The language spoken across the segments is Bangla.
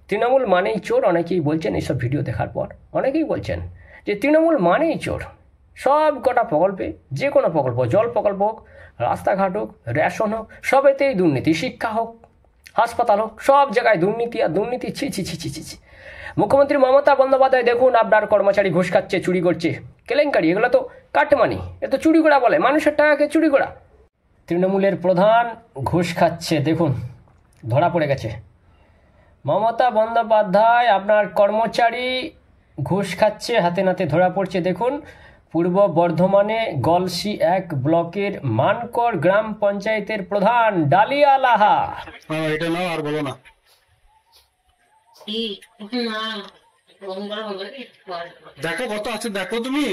তৃণমূল মানেই চোর, অনেকেই বলছেন এইসব ভিডিও দেখার পর, অনেকেই বলছেন যে তৃণমূল মানেই চোর। সব কটা প্রকল্পে, যে কোনো প্রকল্প, জল প্রকল্প হোক, রাস্তাঘাট হোক, রেশন হোক, সবেতেই দুর্নীতি, শিক্ষা হোক, হাসপাতাল হোক, সব জায়গায় দুর্নীতি আর দুর্নীতি। ছি ছি ছি ছি ছি ছি। মুখ্যমন্ত্রী মমতা বন্দ্যোপাধ্যায় দেখুন, আপনার কর্মচারী ঘুষ খাচ্ছে, চুরি করছে, কেলেঙ্কারি, এগুলো তো কাটমানি, এ তো চুরি করা বলে, মানুষের টাকাকে চুরি করা। তৃণমূলের প্রধান ঘুষ খাচ্ছে, দেখুন ধরা পড়ে গেছে। মমতা বন্দ্যোপাধ্যায় আপনার কর্মচারী ঘুষ খাচ্ছে, হাতে নাতে ধরা পড়ছে। দেখুন, পূর্ব বর্ধমানে গলসি 1 ব্লকের মানকর গ্রাম পঞ্চায়েতের প্রধান ডালিয়া লাহা। এটা নাও, আর বলো না। দেখো কত আছে, দেখো তুমি।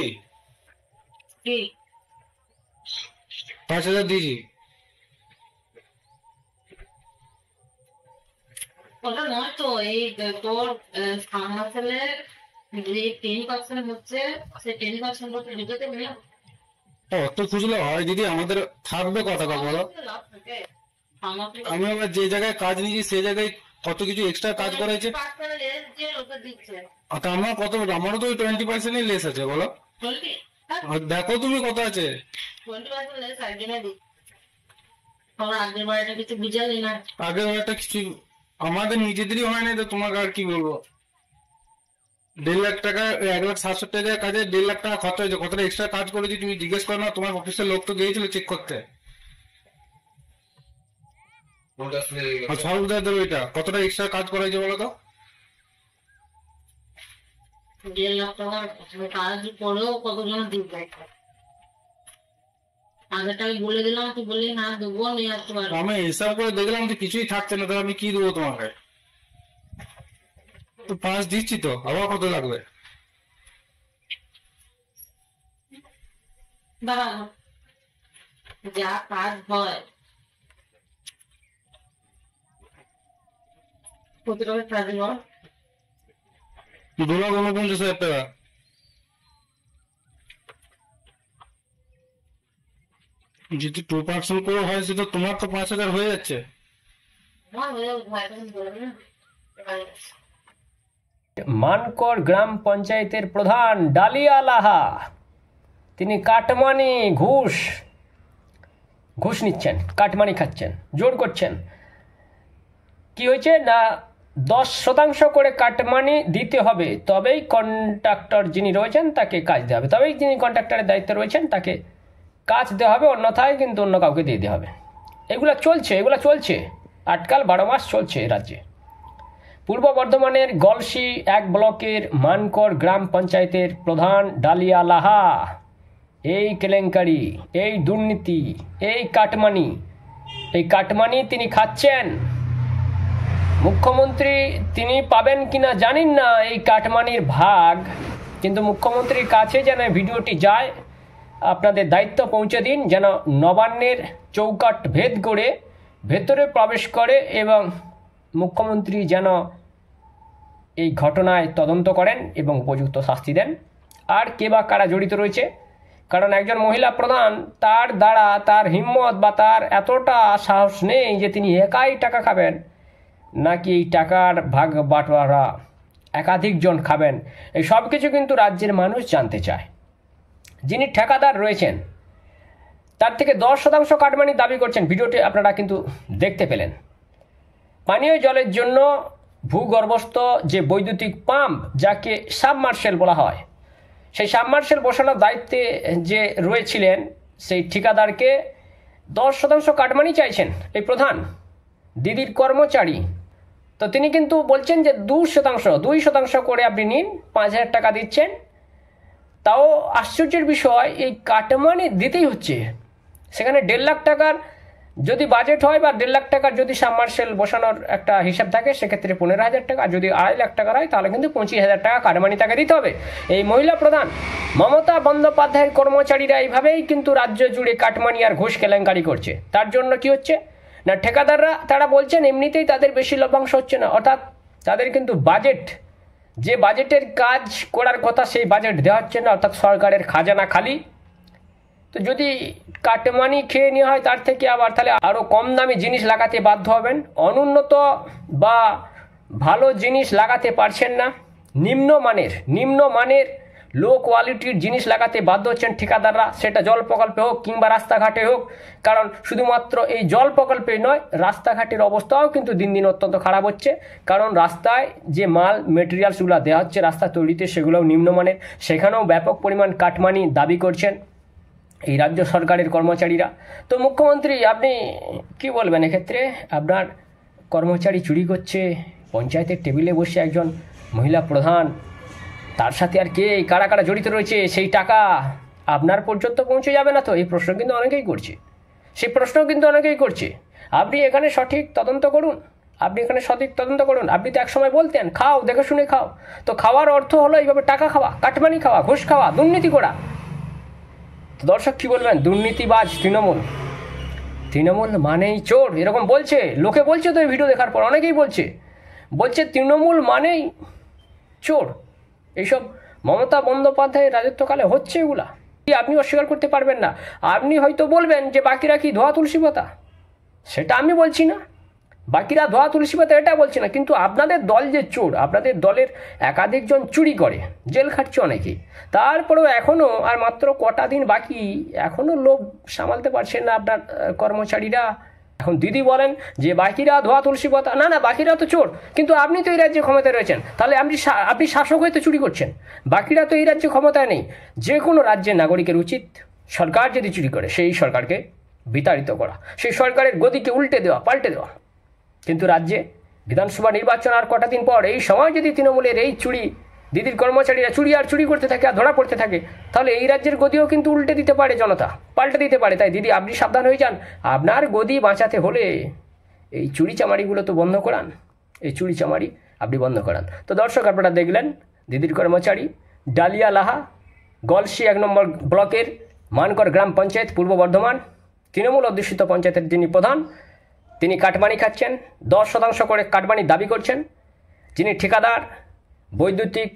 5,000 দিয়েছি। ওটা নয় তো, এই তোর ফার্মাসেলে যে 10% হচ্ছে, সে 10% করতে ঢুকেতে নেই। অত খুঁজলে হয় দিদি? আমাদের থাকবে কত টাকা বলো? আমি আবার যে জায়গায় কাজ নিয়েছি সেই জায়গায় কত কিছু এক্সট্রা কাজ করেছে। আমার কত, আমারও তো 20% লেস আছে বলো। দেখো তুমি কত আছে। আগের বারটা কিছু আমাদের নিজেদেরই হয় না, তো তোমাকে আর কি বলবো। 1.5 লাখ টাকা, 1,60,000 টাকার কাজে 1.5 লাখ টাকা খরচ হয়েছে। কতটা এক্সট্রা কাজ করেছি তুমি জিজ্ঞেস করো না? তোমার অফিসের লোক তো গিয়েছিল চেক করতে। এটা কতটা এক্সট্রা কাজ করা হয়েছে বলো তো? 1.5 লাখ টাকার কাজ করেও কতজন দিবে? আগেটা আমি বলে দিলাম, তুই বললি না দেবো, নিয়ে আসতে পারবো। আমি হিসাব করে দেখলাম যে কিছুই থাকছে না, তাহলে আমি কি দেবো তোমাকে? তো 5 দিচ্ছি, তো আবার কত লাগবে? দাঁড়া, যা কাজ হয় কত টাকা কাজ হয়? 2,49,000 টাকা। যদি 2% করে হয় সেটা তোমার তো 5,000 হয়ে যাচ্ছে। মানকর গ্রাম পঞ্চায়েতের প্রধান ডালিয়া লাহা, তিনি কাটমানি, ঘুষ নিচ্ছেন, কাটমানি খাচ্ছেন, জোর করছেন। কি হয়েছে না, 10% করে কাটমানি দিতে হবে, তবেই কন্ট্রাক্টর যিনি রয়েছেন তাকে কাজ দেওয়া হবে, তবেই যিনি কন্ট্রাক্টরের দায়িত্বে রয়েছেন তাকে কাজ দেওয়া হবে, অন্যথায় কিন্তু অন্য কাউকে দিয়ে দেওয়া হবে। এগুলো চলছে আজকাল, 12 মাস চলছে রাজ্যে। পূর্ব বর্ধমানের গলসি 1 ব্লকের মানকর গ্রাম পঞ্চায়েতের প্রধান ডালিয়া লাহা এই কেলেঙ্কারি, এই দুর্নীতি, এই কাটমানি তিনি খাচ্ছেন। মুখ্যমন্ত্রী তিনি পাবেন কিনা জানেন না এই কাটমানির ভাগ, কিন্তু মুখ্যমন্ত্রীর কাছে যেন ভিডিওটি যায়, আপনাদের দায়িত্ব পৌঁছে দিন, যেন নবান্নের চৌকাট ভেদ করে ভেতরে প্রবেশ করে এবং মুখ্যমন্ত্রী যেন এই ঘটনায় তদন্ত করেন এবং উপযুক্ত শাস্তি দেন। আর কে বা কারা জড়িত রয়েছে, কারণ একজন মহিলা প্রধান, তার দ্বারা তার হিম্মত বা তার এতটা সাহস নেই যে তিনি একাই টাকা খাবেন, নাকি এই টাকার ভাগ বাটোয়ারা একাধিকজন খাবেন। এই সব কিছু কিন্তু রাজ্যের মানুষ জানতে চায়। যিনি ঠিকাদার রয়েছেন তার থেকে 10% কাটমানি দাবি করছেন, ভিডিওটি আপনারা কিন্তু দেখতে পেলেন। পানীয় জলের জন্য ভূগর্ভস্থ যে বৈদ্যুতিক পাম্প, যাকে সাবমার্শেল বলা হয়, সেই সাবমার্শেল বসানোর দায়িত্বে যে রয়েছিলেন সেই ঠিকাদারকে 10% কাটমানি চাইছেন এই প্রধান, দিদির কর্মচারী। তো তিনি কিন্তু বলছেন যে 2% করে আপনি নিন, 5,000 টাকা দিচ্ছেন। তাও আশ্চর্যের বিষয়, এই কাটমানি দিতেই হচ্ছে। সেখানে 1.5 লাখ টাকার যদি বাজেট হয় বা 1.5 লাখ টাকার যদি সাবমার্শেল বসানোর একটা হিসাব থাকে, সেক্ষেত্রে 15,000 টাকা। যদি 2.5 লাখ টাকার হয় তাহলে কিন্তু 25,000 টাকা কাটমানি তাকে দিতে হবে। এই মহিলা প্রধান মমতা বন্দ্যোপাধ্যায়ের কর্মচারীরা এইভাবেই কিন্তু রাজ্য জুড়ে কাটমানি আর ঘুষ কেলেঙ্কারি করছে। তার জন্য কি হচ্ছে না, ঠিকাদাররা তারা বলছেন এমনিতেই তাদের বেশি লভ্যাংশ হচ্ছে না, অর্থাৎ তাদের কিন্তু যে বাজেটের কাজ করার কথা সেই বাজেট দেওয়া হচ্ছে না, অর্থাৎ সরকারের খাজানা খালি। তো যদি কাটমানি খেয়ে নেওয়া হয়, তার থেকে আবার তাহলে আরও কম দামি জিনিস লাগাতে বাধ্য হবেন। অনুন্নত বা ভালো জিনিস লাগাতে পারছেন না, নিম্নমানের লো কোয়ালিটির জিনিস লাগাতে বাধ্য হচ্ছেন ঠিকাদাররা, সেটা জল প্রকল্পে হোক কিংবা রাস্তাঘাটে হোক। কারণ শুধুমাত্র এই জল প্রকল্পে নয়, রাস্তাঘাটের অবস্থাও কিন্তু দিন দিন অত্যন্ত খারাপ হচ্ছে। কারণ রাস্তায় যে মাল মেটেরিয়ালসগুলো দেওয়া হচ্ছে রাস্তা তৈরিতে, সেগুলোও নিম্নমানের, সেখানেও ব্যাপক পরিমাণ কাটমানি দাবি করছেন এই রাজ্য সরকারের কর্মচারীরা। তো মুখ্যমন্ত্রী, আপনি কি বলবেন এক্ষেত্রে? আপনার কর্মচারী চুরি করছে, পঞ্চায়েতের টেবিলে বসে একজন মহিলা প্রধান, তার সাথে আর কে কারা কারা জড়িত রয়েছে, সেই টাকা আপনার পর্যন্ত পৌঁছে যাবে না তো? এই প্রশ্ন কিন্তু অনেকেই করছে, সেই প্রশ্ন কিন্তু অনেকেই করছে। আপনি এখানে সঠিক তদন্ত করুন, আপনি তো একসময় বলতেন খাও, দেখে শুনে খাও। তো খাওয়ার অর্থ হলো এইভাবে টাকা খাওয়া, কাটমানি খাওয়া, ঘুষ খাওয়া, দুর্নীতি করা। তো দর্শক কী বলবেন? দুর্নীতিবাজ তৃণমূল মানেই চোর, এরকম বলছে, লোকে বলছে তো এই ভিডিও দেখার পর অনেকেই বলছে তৃণমূল মানেই চোর। এইসব মমতা বন্দ্যোপাধ্যায়ের রাজত্বকালে হচ্ছে এগুলা, আপনি অস্বীকার করতে পারবেন না। আপনি হয়তো বলবেন যে বাকিরা কি ধোয়া তুলসী পাতা, সেটা আমি বলছি না, বাকিরা ধোয়া তুলসী পাতা এটা বলছি না, কিন্তু আপনাদের দল যে চোর, আপনাদের দলের একাধিকজন চুরি করে, জেল খাটছে অনেকেই, তারপরেও এখনও আর মাত্র কটা দিন বাকি, এখনও লোভ সামালতে পারছেন না আপনার কর্মচারীরা। এখন দিদি বলেন যে বাকিরা ধোয়া তুলসী পাতা, না বাকিরা তো চোর, কিন্তু আপনি তো এই রাজ্যে ক্ষমতায় রয়েছেন, তাহলে আপনি শাসক হয়ে তো চুরি করছেন। বাকিরা তো এই রাজ্যে ক্ষমতায় নেই। যে কোনো রাজ্যের নাগরিকের উচিত সরকার যদি চুরি করে সেই সরকারকে বিতাড়িত করা, সেই সরকারের গদিকে পাল্টে দেওয়া। কিন্তু রাজ্যে বিধানসভা নির্বাচন আর কটা দিন পর, এই সময় যদি তৃণমূলের এই দিদির কর্মচারীরা চুরি করতে থাকে আর ধরা পড়তে থাকে, তাহলে এই রাজ্যের গদিও কিন্তু উল্টে দিতে পারে জনতা, পাল্টে দিতে পারে। তাই দিদি, আপনি সাবধান হয়ে যান। আপনার গদি বাঁচাতে হলে এই চুরি চামারিগুলো তো বন্ধ করান, আপনি বন্ধ করান। তো দর্শক, আপনারা দেখলেন দিদির কর্মচারী ডালিয়া লাহা, গলসি 1 নম্বর ব্লকের মানকর গ্রাম পঞ্চায়েত, পূর্ব বর্ধমান, তৃণমূল অধ্যুষিত পঞ্চায়েতের যিনি প্রধান, তিনি কাটমানি খাচ্ছেন, 10% করে কাটমানি দাবি করছেন। যিনি ঠিকাদার বৈদ্যুতিক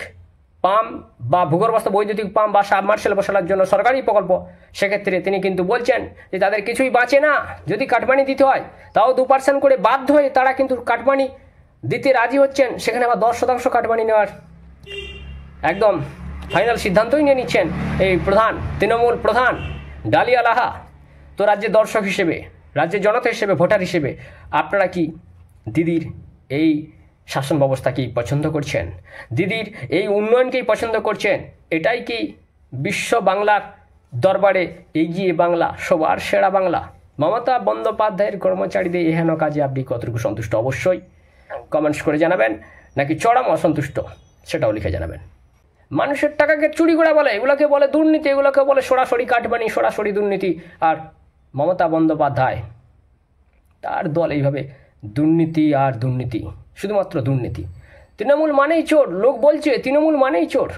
পাম্প বা ভূগর্ভস্থ বৈদ্যুতিক পাম্প বা সাবমার্শাল বসানোর জন্য সরকারি প্রকল্প, সেক্ষেত্রে তিনি কিন্তু বলছেন যে তাদের কিছুই বাঁচে না, যদি কাটমানি দিতে হয় তাও 2% করে বাধ্য হয়ে তারা কিন্তু কাটমানি দিতে রাজি হচ্ছেন। সেখানে আবার 10% কাটমানি নেওয়ার একদম ফাইনাল সিদ্ধান্তই নিয়ে নিচ্ছেন এই তৃণমূল প্রধান ডালিয়া লাহা। তো রাজ্যের দর্শক হিসেবে, রাজ্যের জনতা হিসেবে, ভোটার হিসেবে আপনারা কি দিদির এই শাসন ব্যবস্থাকেই পছন্দ করছেন? দিদির এই উন্নয়নকেই পছন্দ করছেন? এটাই কি বিশ্ব বাংলার দরবারে এগিয়ে বাংলা, সবার সেরা বাংলা? মমতা বন্দ্যোপাধ্যায়ের কর্মচারীদের এহেন কাজে আপনি কতটুকু সন্তুষ্ট? অবশ্যই কমেন্টস করে জানাবেন, নাকি চরম অসন্তুষ্ট সেটাও লিখে জানাবেন। মানুষের টাকাকে চুরি করা বলে, এগুলোকে বলে দুর্নীতি, এগুলোকে বলে সরাসরি কাটমানি, সরাসরি দুর্নীতি। আর মমতা বন্দ্যোপাধ্যায়, তার দল এইভাবে দুর্নীতি আর দুর্নীতি, শুধুমাত্র দুর্নীতি। তৃণমূল মানেই চোর, লোক বলছে তৃণমূল মানেই চোর।